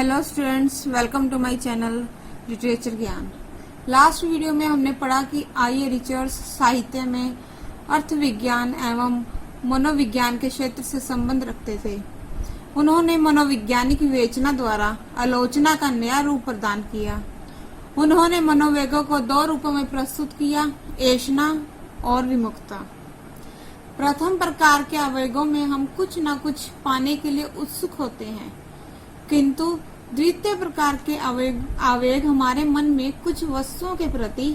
Hello students, welcome to my channel literature Gyan. Last video में हमने पढ़ा कि आई.ए. रिचर्ड्स साहित्य में अर्थ विज्ञान एवं मनोविज्ञान के क्षेत्र से संबंध रखते थे। उन्होंने मनोवैज्ञानिक विवेचना द्वारा आलोचना का नया रूप प्रदान किया। उन्होंने मनोवेगों को दो रूपों में प्रस्तुत किया, ऐषणा और विमुखता। प्रथम प्रकार के आवेगों में हम कुछ न कुछ पाने के लिए उत्सुक होते हैं, किंतु द्वितीय प्रकार के आवेग हमारे मन में कुछ वस्तुओं के प्रति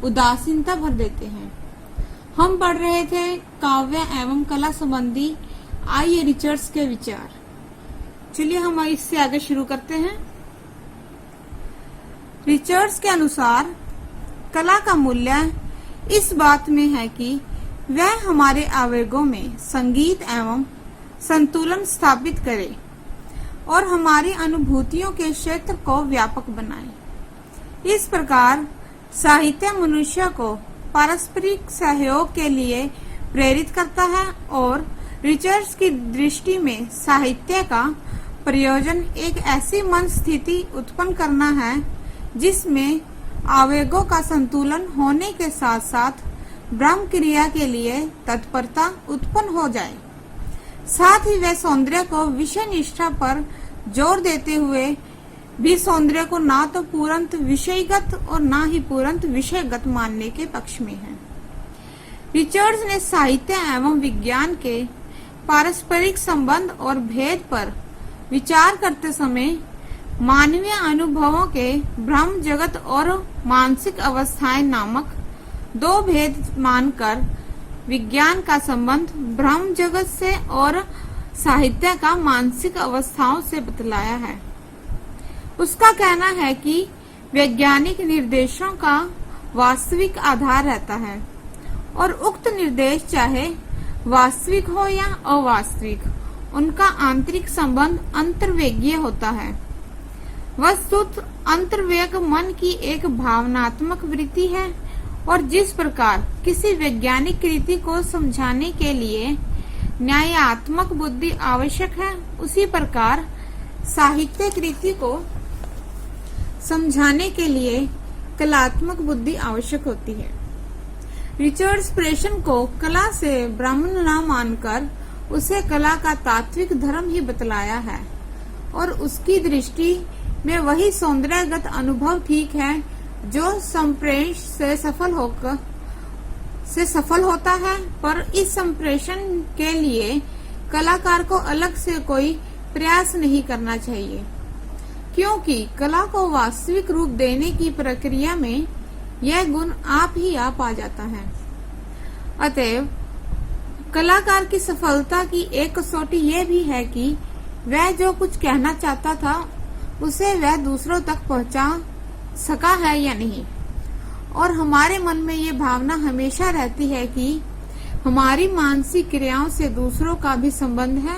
उदासीनता भर देते हैं। हम पढ़ रहे थे काव्य एवं कला संबंधी आई.ए. रिचर्ड्स के विचार। चलिए हम इससे आगे शुरू करते हैं। रिचर्ड्स के अनुसार कला का मूल्य इस बात में है कि वह हमारे आवेगों में संगीत एवं संतुलन स्थापित करे और हमारी अनुभूतियों के क्षेत्र को व्यापक बनाए। इस प्रकार साहित्य मनुष्य को पारस्परिक सहयोग के लिए प्रेरित करता है और रिचर्ड्स की दृष्टि में साहित्य का प्रयोजन एक ऐसी मन स्थिति उत्पन्न करना है जिसमें आवेगों का संतुलन होने के साथ साथ ब्रह्म क्रिया के लिए तत्परता उत्पन्न हो जाए। साथ ही वे सौंदर्य को विषय निष्ठा पर जोर देते हुए भी सौंदर्य को ना तो पूर्णत विषयगत और ना ही पूर्णत विषयगत मानने के पक्ष में है। रिचर्ड्स ने साहित्य एवं विज्ञान के पारस्परिक संबंध और भेद पर विचार करते समय मानवीय अनुभवों के ब्रह्म जगत और मानसिक अवस्थाएं नामक दो भेद मानकर विज्ञान का संबंध ब्रह्म जगत से और साहित्य का मानसिक अवस्थाओं से बतलाया है। उसका कहना है कि वैज्ञानिक निर्देशों का वास्तविक आधार रहता है और उक्त निर्देश चाहे वास्तविक हो या अवास्तविक, उनका आंतरिक संबंध अंतर्वेगीय होता है। वस्तुत अंतर्वेग मन की एक भावनात्मक वृत्ति है और जिस प्रकार किसी वैज्ञानिक कृति को समझाने के लिए न्यायात्मक बुद्धि आवश्यक है, उसी प्रकार साहित्य कृति को समझाने के लिए कलात्मक बुद्धि आवश्यक होती है। रिचर्ड्स प्रेषण को कला से ब्राह्मण न मानकर उसे कला का तात्विक धर्म ही बतलाया है और उसकी दृष्टि में वही सौंदर्यगत अनुभव ठीक है जो संप्रेष से सफल होता है, पर इस संप्रेषण के लिए कलाकार को अलग से कोई प्रयास नहीं करना चाहिए, क्योंकि कला को वास्तविक रूप देने की प्रक्रिया में यह गुण आप ही आप आ जाता है। अतएव कलाकार की सफलता की एक कसौटी यह भी है कि वह जो कुछ कहना चाहता था उसे वह दूसरों तक पहुंचा सका है या नहीं। और हमारे मन में ये भावना हमेशा रहती है कि हमारी मानसिक क्रियाओं से दूसरों का भी संबंध है।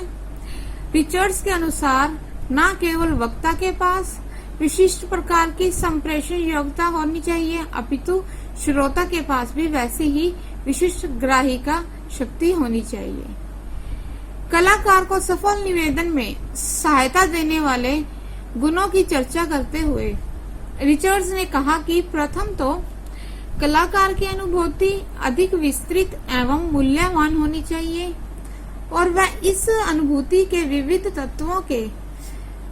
रिचर्ड्स के अनुसार न केवल वक्ता के पास विशिष्ट प्रकार की संप्रेषण योग्यता होनी चाहिए, अपितु श्रोता के पास भी वैसी ही विशिष्ट ग्राहिका शक्ति होनी चाहिए। कलाकार को सफल निवेदन में सहायता देने वाले गुणों की चर्चा करते हुए रिचर्ड्स ने कहा कि प्रथम तो कलाकार की अनुभूति अधिक विस्तृत एवं मूल्यवान होनी चाहिए और वह इस अनुभूति के विविध तत्वों के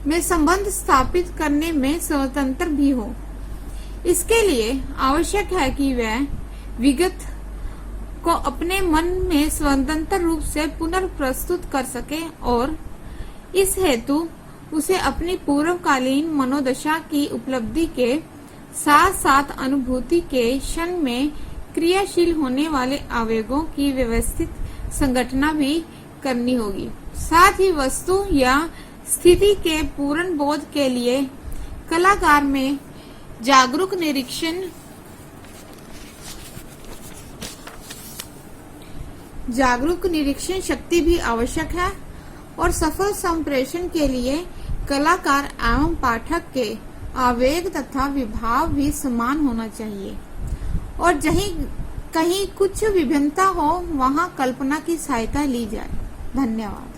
में संबंध स्थापित करने में स्वतंत्र भी हो। इसके लिए आवश्यक है कि वह विगत को अपने मन में स्वतंत्र रूप से पुनर्प्रस्तुत कर सके और इस हेतु उसे अपनी पूर्वकालीन मनोदशा की उपलब्धि के साथ साथ अनुभूति के क्षण में क्रियाशील होने वाले आवेगों की व्यवस्थित संगठना भी करनी होगी। साथ ही वस्तु या स्थिति के पूर्ण बोध के लिए कलाकार में जागरूक निरीक्षण शक्ति भी आवश्यक है और सफल संप्रेषण के लिए कलाकार एवं पाठक के आवेग तथा विभाव भी समान होना चाहिए और जहीं कहीं कुछ विभिन्नता हो वहां कल्पना की सहायता ली जाए। धन्यवाद।